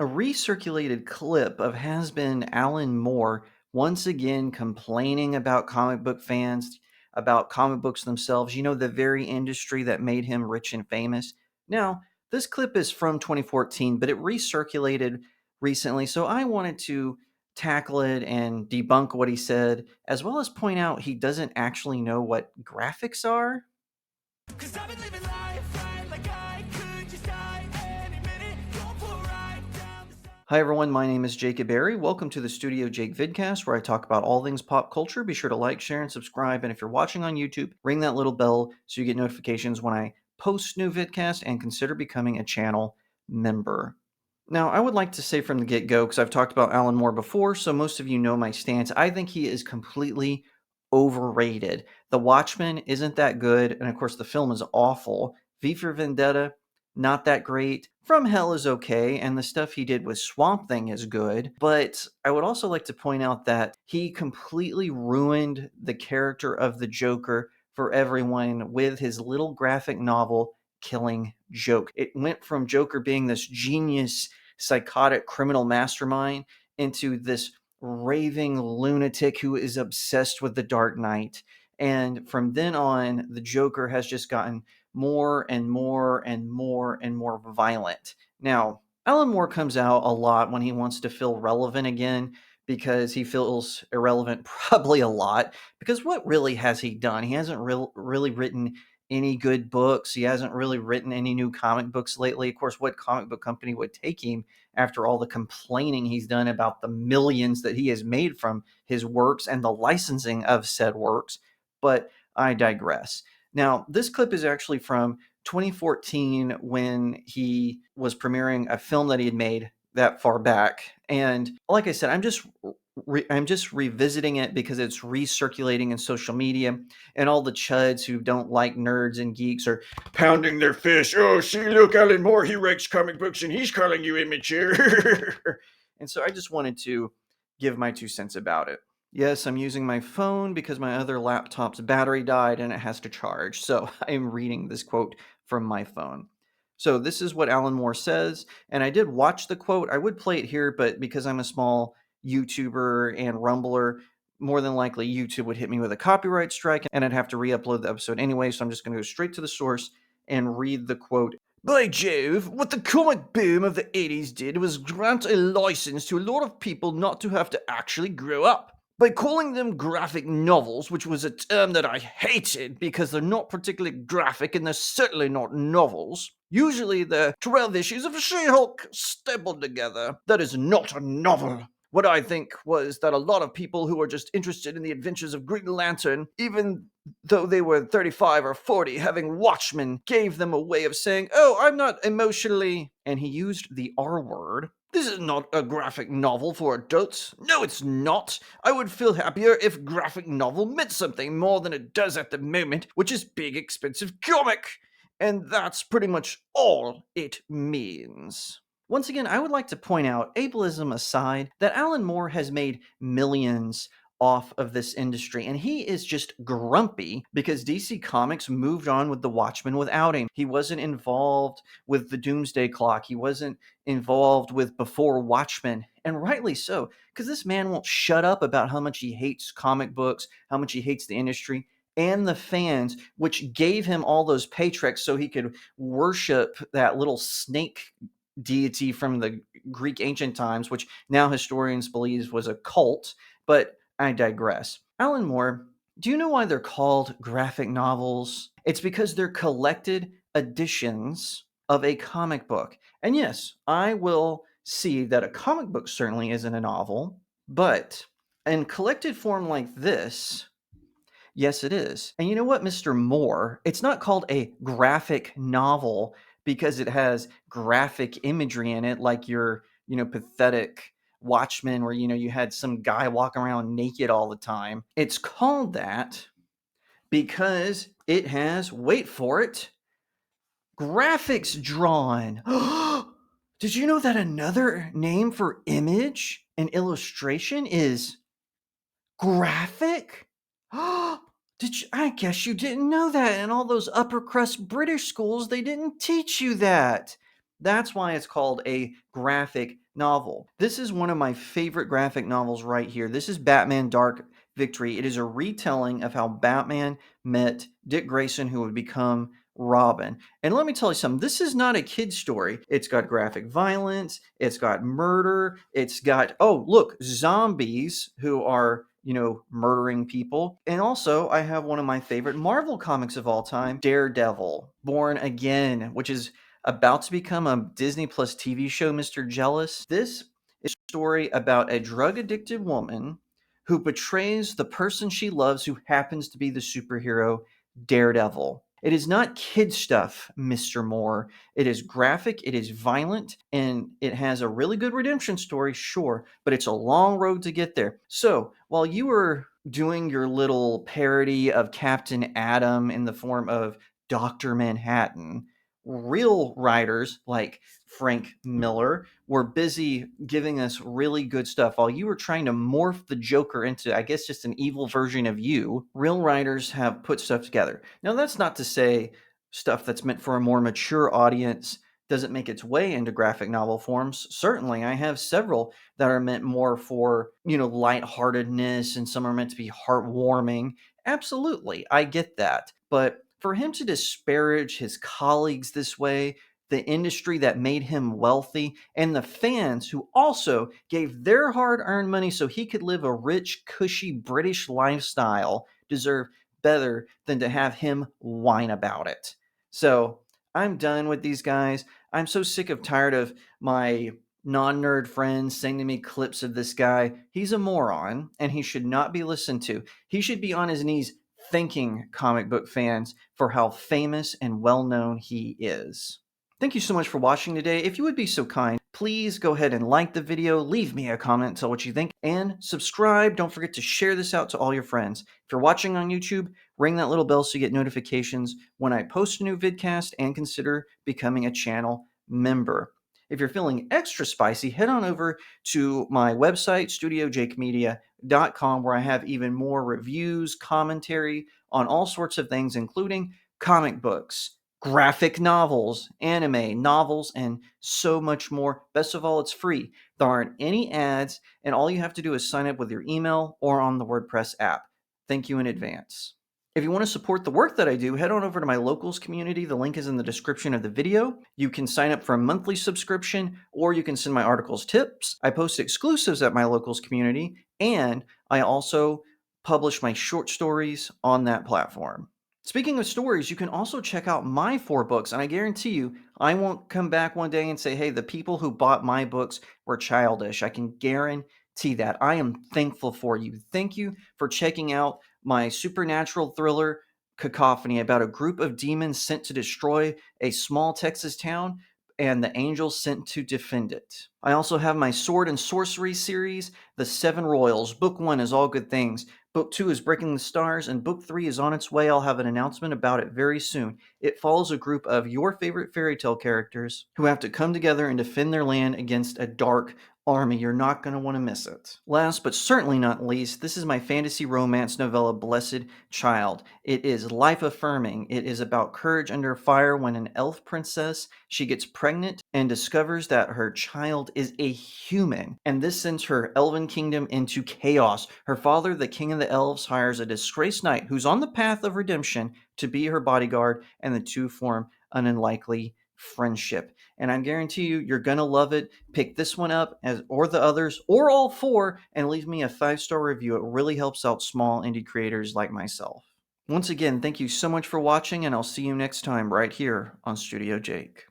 A recirculated clip of has-been Alan Moore once again complaining about comic book fans, about comic books themselves, the very industry that made him rich and famous. Now, this clip is from 2014, but it recirculated recently, so I wanted to tackle it and debunk what he said, as well as point out he doesn't actually know what graphics are. 'Cause I've been living life right like I could just die any minute. Don't pull right down the side. Hi everyone, my name is Jacob Berry. Welcome to the StudioJake vidcast where I talk about all things pop culture. Be sure to like, share, and subscribe. And if you're watching on YouTube, ring that little bell so you get notifications when I post new vidcasts, and consider becoming a channel member. Now, I would like to say from the get-go, because I've talked about Alan Moore before, so most of you know my stance. I think he is completely overrated. The Watchmen isn't that good, and of course the film is awful. V for Vendetta, not that great. From Hell is okay, and the stuff he did with Swamp Thing is good. But I would also like to point out that he completely ruined the character of the Joker for everyone with his little graphic novel Killing Joke. It went from Joker being this genius, psychotic criminal mastermind into this raving lunatic who is obsessed with the Dark Knight. And from then on, the Joker has just gotten more and more and more and more violent. Now, Alan Moore comes out a lot when he wants to feel relevant again, because he feels irrelevant probably a lot. Because what really has he done? He hasn't really written any good books. He hasn't really written any new comic books lately. Of course, what comic book company would take him after all the complaining he's done about the millions that he has made from his works and the licensing of said works? But I digress. Now, this clip is actually from 2014 when he was premiering a film that he had made that far back. And like I said, I'm just revisiting it because it's recirculating in social media, and all the chuds who don't like nerds and geeks are pounding their fist. Oh, see, look, Alan Moore, he writes comic books and he's calling you immature. And so I just wanted to give my 2 cents about it. Yes, I'm using my phone because my other laptop's battery died and it has to charge. So I am reading this quote from my phone. So this is what Alan Moore says, and I did watch the quote. I would play it here, but because I'm a small YouTuber and Rumbler, more than likely YouTube would hit me with a copyright strike and I'd have to re-upload the episode anyway, so I'm just going to go straight to the source and read the quote. By Jove, what the comic boom of the 80s did was grant a license to a lot of people not to have to actually grow up. By calling them graphic novels, which was a term that I hated because they're not particularly graphic and they're certainly not novels. Usually they're 12 issues of She-Hulk stapled together. That is not a novel. What I think was that a lot of people who were just interested in the adventures of Green Lantern, even though they were 35 or 40, having Watchmen, gave them a way of saying, oh, I'm not emotionally, and he used the R word. This is not a graphic novel for adults. No, it's not. I would feel happier if graphic novel meant something more than it does at the moment, which is big, expensive comic. And that's pretty much all it means. Once again, I would like to point out, ableism aside, that Alan Moore has made millions off of this industry, and he is just grumpy because DC Comics moved on with the Watchmen without him. He wasn't involved with the Doomsday Clock. He wasn't involved with Before Watchmen, and rightly so, because this man won't shut up about how much he hates comic books, how much he hates the industry and the fans, which gave him all those paychecks so he could worship that little snake deity from the Greek ancient times, which now historians believe was a cult. But I digress. Alan Moore, do you know why they're called graphic novels? It's because they're collected editions of a comic book. And yes, I will see that a comic book certainly isn't a novel, but in collected form like this, yes, it is. And you know what, Mr. Moore? It's not called a graphic novel because it has graphic imagery in it, like your, pathetic Watchmen, where, you had some guy walking around naked all the time. It's called that because it has, wait for it, graphics drawn. Did you know that another name for image and illustration is graphic? I guess you didn't know that. In all those upper crust British schools, they didn't teach you that. That's why it's called a graphic novel. This is one of my favorite graphic novels right here. This is Batman Dark Victory. It is a retelling of how Batman met Dick Grayson, who would become Robin. And let me tell you something, this is not a kid's story. It's got graphic violence, it's got murder, it's got, oh, look, zombies who are, murdering people. And also, I have one of my favorite Marvel comics of all time, Daredevil, Born Again, which is about to become a Disney Plus TV show, Mr. Jealous. This is a story about a drug addicted woman who betrays the person she loves, who happens to be the superhero Daredevil. It is not kid stuff, Mr. Moore. It is graphic, it is violent, and it has a really good redemption story, sure, but it's a long road to get there. So, while you were doing your little parody of Captain Atom in the form of Dr. Manhattan, real writers like Frank Miller were busy giving us really good stuff. While you were trying to morph the Joker into, I guess, just an evil version of you, real writers have put stuff together. Now, that's not to say stuff that's meant for a more mature audience doesn't make its way into graphic novel forms. Certainly, I have several that are meant more for, lightheartedness, and some are meant to be heartwarming. Absolutely, I get that. But for him to disparage his colleagues this way, the industry that made him wealthy, and the fans who also gave their hard earned money so he could live a rich, cushy British lifestyle, deserve better than to have him whine about it. So I'm done with these guys. I'm so sick of tired of my non nerd friends sending me clips of this guy. He's a moron and he should not be listened to. He should be on his knees thanking comic book fans for how famous and well known he is. Thank you so much for watching today. If you would be so kind, please go ahead and like the video, leave me a comment, tell what you think, and subscribe. Don't forget to share this out to all your friends. If you're watching on YouTube, ring that little bell so you get notifications when I post a new vidcast, and consider becoming a channel member. If you're feeling extra spicy, head on over to my website, StudioJakeMedia.com, where I have even more reviews, commentary on all sorts of things, including comic books, graphic novels, anime, novels, and so much more. Best of all, it's free. There aren't any ads, and all you have to do is sign up with your email or on the WordPress app. Thank you in advance. If you want to support the work that I do, head on over to my locals community. The link is in the description of the video. You can sign up for a monthly subscription, or you can send my articles tips. I post exclusives at my locals community, and I also publish my short stories on that platform. Speaking of stories, you can also check out my 4 books, and I guarantee you, I won't come back one day and say, hey, the people who bought my books were childish. I can guarantee that. I am thankful for you. Thank you for checking out my supernatural thriller, Cacophony, about a group of demons sent to destroy a small Texas town and the angels sent to defend it. I also have my Sword and Sorcery series, The Seven Royals. Book 1 is All Good Things. Book 2 is Breaking the Stars, and Book 3 is on its way. I'll have an announcement about it very soon. It follows a group of your favorite fairy tale characters who have to come together and defend their land against a dark army. You're not going to want to miss it. Last but certainly not least, this is my fantasy romance novella, Blessed Child. It is life-affirming. It is about courage under fire when an elf princess, she gets pregnant and discovers that her child is a human, and this sends her elven kingdom into chaos. Her father, the king of the elves, hires a disgraced knight who's on the path of redemption to be her bodyguard, and the two form an unlikely friendship. And I guarantee you, you're going to love it. Pick this one up or the others or all 4 and leave me a 5-star review. It really helps out small indie creators like myself. Once again, thank you so much for watching, and I'll see you next time right here on Studio Jake.